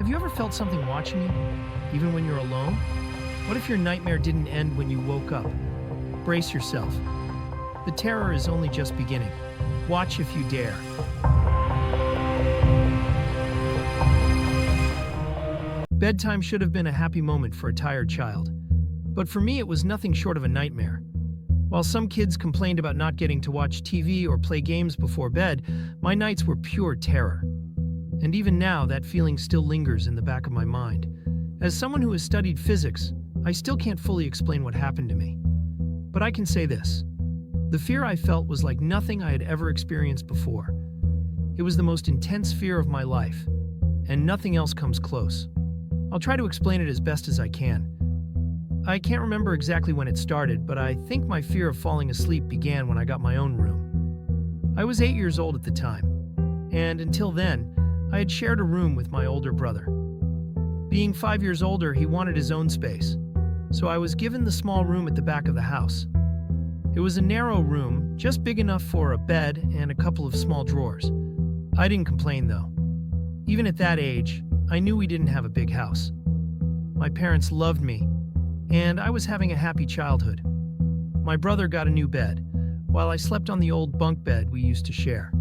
Have you ever felt something watching you, even when you're alone? What if your nightmare didn't end when you woke up? Brace yourself. The terror is only just beginning. Watch if you dare. Bedtime should have been a happy moment for a tired child. But for me, it was nothing short of a nightmare. While some kids complained about not getting to watch TV or play games before bed, my nights were pure terror. And even now, that feeling still lingers in the back of my mind. As someone who has studied physics, I still can't fully explain what happened to me. But I can say this. The fear I felt was like nothing I had ever experienced before. It was the most intense fear of my life, and nothing else comes close. I'll try to explain it as best as I can. I can't remember exactly when it started, but I think my fear of falling asleep began when I got my own room. I was 8 years old at the time, and until then, I had shared a room with my older brother. Being 5 years older, he wanted his own space, so I was given the small room at the back of the house. It was a narrow room, just big enough for a bed and a couple of small drawers. I didn't complain though. Even at that age, I knew we didn't have a big house. My parents loved me, and I was having a happy childhood. My brother got a new bed, while I slept on the old bunk bed we used to share.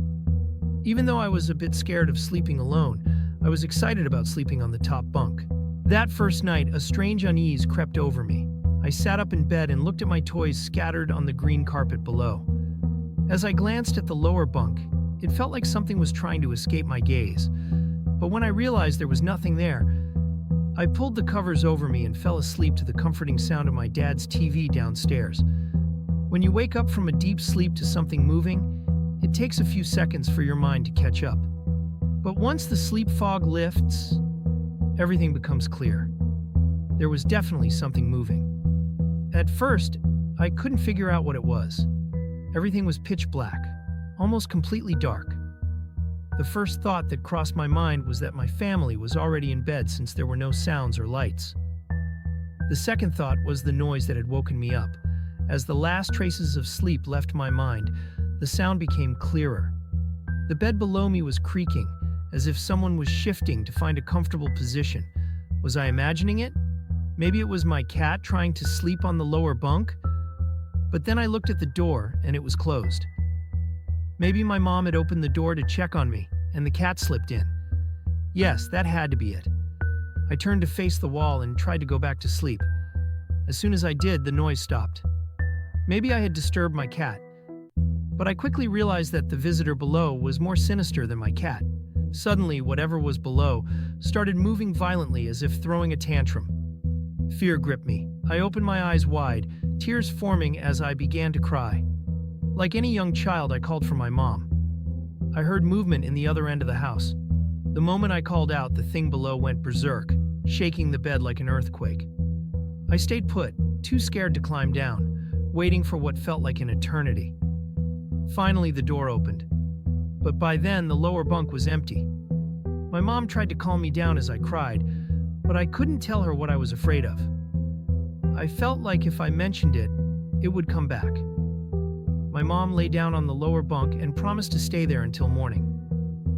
Even though I was a bit scared of sleeping alone, I was excited about sleeping on the top bunk. That first night, a strange unease crept over me. I sat up in bed and looked at my toys scattered on the green carpet below. As I glanced at the lower bunk, it felt like something was trying to escape my gaze. But when I realized there was nothing there, I pulled the covers over me and fell asleep to the comforting sound of my dad's TV downstairs. When you wake up from a deep sleep to something moving, it takes a few seconds for your mind to catch up. But once the sleep fog lifts, everything becomes clear. There was definitely something moving. At first, I couldn't figure out what it was. Everything was pitch black, almost completely dark. The first thought that crossed my mind was that my family was already in bed since there were no sounds or lights. The second thought was the noise that had woken me up. As the last traces of sleep left my mind, the sound became clearer. The bed below me was creaking, as if someone was shifting to find a comfortable position. Was I imagining it? Maybe it was my cat trying to sleep on the lower bunk? But then I looked at the door, and it was closed. Maybe my mom had opened the door to check on me, and the cat slipped in. Yes, that had to be it. I turned to face the wall and tried to go back to sleep. As soon as I did, the noise stopped. Maybe I had disturbed my cat. But I quickly realized that the visitor below was more sinister than my cat. Suddenly, whatever was below started moving violently as if throwing a tantrum. Fear gripped me. I opened my eyes wide, tears forming as I began to cry. Like any young child, I called for my mom. I heard movement in the other end of the house. The moment I called out, the thing below went berserk, shaking the bed like an earthquake. I stayed put, too scared to climb down, waiting for what felt like an eternity. Finally, the door opened. But by then, the lower bunk was empty. My mom tried to calm me down as I cried, but I couldn't tell her what I was afraid of. I felt like if I mentioned it, it would come back. My mom lay down on the lower bunk and promised to stay there until morning.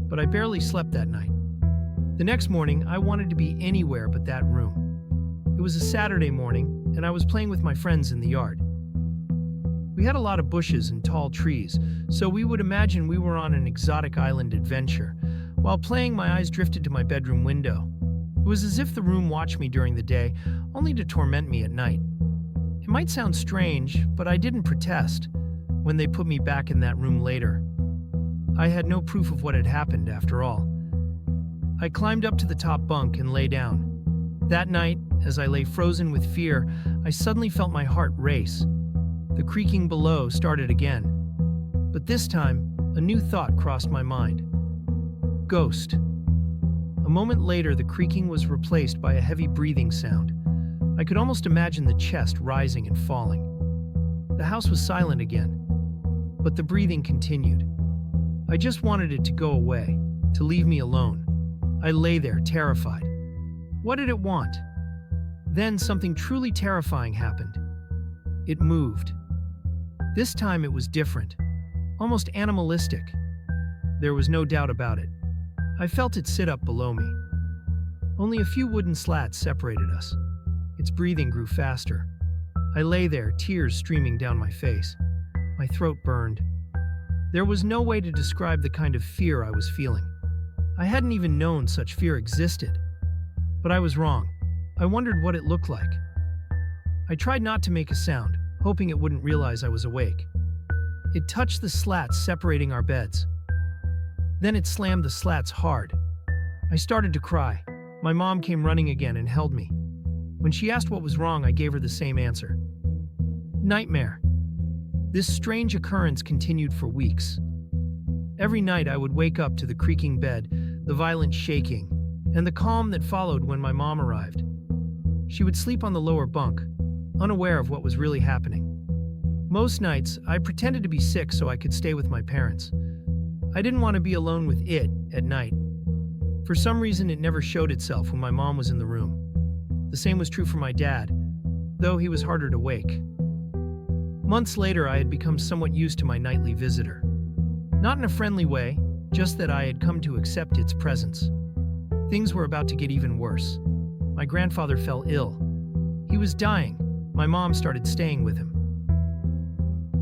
But I barely slept that night. The next morning, I wanted to be anywhere but that room. It was a Saturday morning, and I was playing with my friends in the yard. We had a lot of bushes and tall trees, so we would imagine we were on an exotic island adventure. While playing, my eyes drifted to my bedroom window. It was as if the room watched me during the day, only to torment me at night. It might sound strange, but I didn't protest when they put me back in that room later. I had no proof of what had happened, after all. I climbed up to the top bunk and lay down. That night, as I lay frozen with fear, I suddenly felt my heart race. The creaking below started again. But this time, a new thought crossed my mind. Ghost. A moment later, the creaking was replaced by a heavy breathing sound. I could almost imagine the chest rising and falling. The house was silent again, but the breathing continued. I just wanted it to go away, to leave me alone. I lay there, terrified. What did it want? Then something truly terrifying happened. It moved. This time it was different, almost animalistic. There was no doubt about it. I felt it sit up below me. Only a few wooden slats separated us. Its breathing grew faster. I lay there, tears streaming down my face. My throat burned. There was no way to describe the kind of fear I was feeling. I hadn't even known such fear existed. But I was wrong. I wondered what it looked like. I tried not to make a sound, hoping it wouldn't realize I was awake. It touched the slats separating our beds. Then it slammed the slats hard. I started to cry. My mom came running again and held me. When she asked what was wrong, I gave her the same answer. Nightmare. This strange occurrence continued for weeks. Every night I would wake up to the creaking bed, the violent shaking, and the calm that followed when my mom arrived. She would sleep on the lower bunk, unaware of what was really happening. Most nights, I pretended to be sick so I could stay with my parents. I didn't want to be alone with it at night. For some reason, it never showed itself when my mom was in the room. The same was true for my dad, though he was harder to wake. Months later, I had become somewhat used to my nightly visitor. Not in a friendly way, just that I had come to accept its presence. Things were about to get even worse. My grandfather fell ill. He was dying. My mom started staying with him.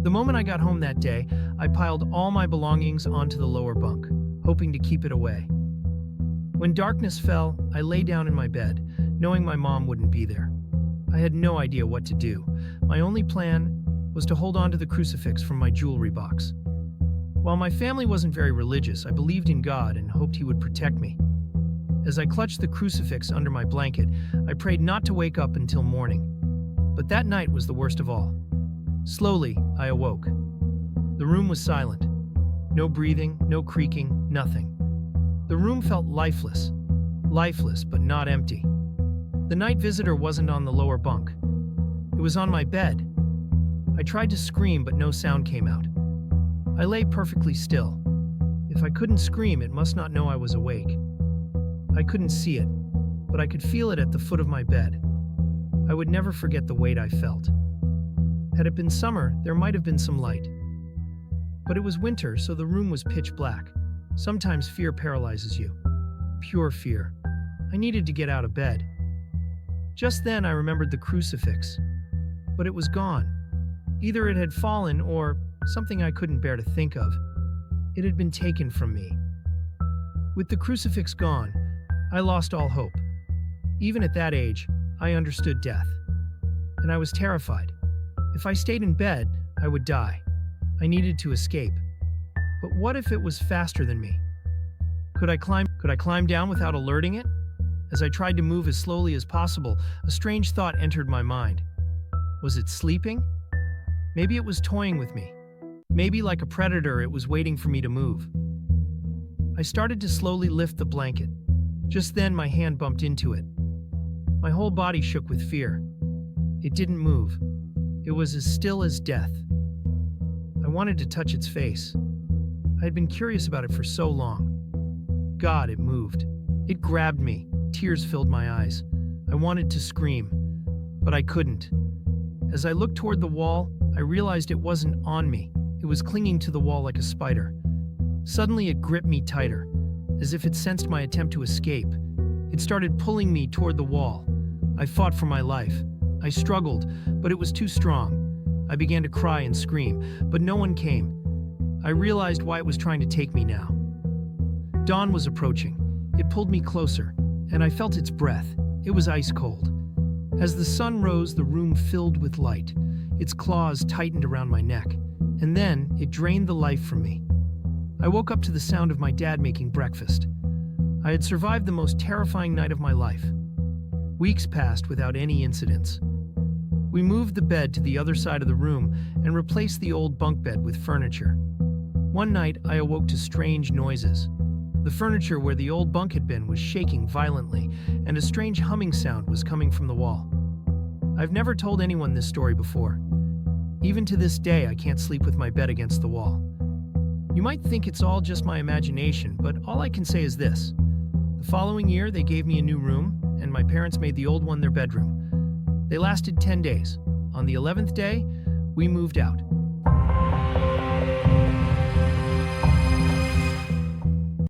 The moment I got home that day, I piled all my belongings onto the lower bunk, hoping to keep it away. When darkness fell, I lay down in my bed, knowing my mom wouldn't be there. I had no idea what to do. My only plan was to hold on to the crucifix from my jewelry box. While my family wasn't very religious, I believed in God and hoped He would protect me. As I clutched the crucifix under my blanket, I prayed not to wake up until morning. But that night was the worst of all. Slowly, I awoke. The room was silent. No breathing, no creaking, nothing. The room felt lifeless. Lifeless, but not empty. The night visitor wasn't on the lower bunk. It was on my bed. I tried to scream, but no sound came out. I lay perfectly still. If I couldn't scream, it must not know I was awake. I couldn't see it, but I could feel it at the foot of my bed. I would never forget the weight I felt. Had it been summer, there might have been some light. But it was winter, so the room was pitch black. Sometimes fear paralyzes you. Pure fear. I needed to get out of bed. Just then I remembered the crucifix. But it was gone. Either it had fallen or something I couldn't bear to think of. It had been taken from me. With the crucifix gone, I lost all hope. Even at that age, I understood death. And I was terrified. If I stayed in bed, I would die. I needed to escape. But what if it was faster than me? Could I climb down without alerting it? As I tried to move as slowly as possible, a strange thought entered my mind. Was it sleeping? Maybe it was toying with me. Maybe like a predator, it was waiting for me to move. I started to slowly lift the blanket. Just then, my hand bumped into it. My whole body shook with fear. It didn't move. It was as still as death. I wanted to touch its face. I had been curious about it for so long. God, it moved. It grabbed me. Tears filled my eyes. I wanted to scream, but I couldn't. As I looked toward the wall, I realized it wasn't on me. It was clinging to the wall like a spider. Suddenly, it gripped me tighter, as if it sensed my attempt to escape. It started pulling me toward the wall. I fought for my life. I struggled, but it was too strong. I began to cry and scream, but no one came. I realized why it was trying to take me now. Dawn was approaching. It pulled me closer, and I felt its breath. It was ice cold. As the sun rose, the room filled with light. Its claws tightened around my neck, and then it drained the life from me. I woke up to the sound of my dad making breakfast. I had survived the most terrifying night of my life. Weeks passed without any incidents. We moved the bed to the other side of the room and replaced the old bunk bed with furniture. One night, I awoke to strange noises. The furniture where the old bunk had been was shaking violently, and a strange humming sound was coming from the wall. I've never told anyone this story before. Even to this day, I can't sleep with my bed against the wall. You might think it's all just my imagination, but all I can say is this. The following year, they gave me a new room, and my parents made the old one their bedroom. They lasted 10 days. On the 11th day, we moved out.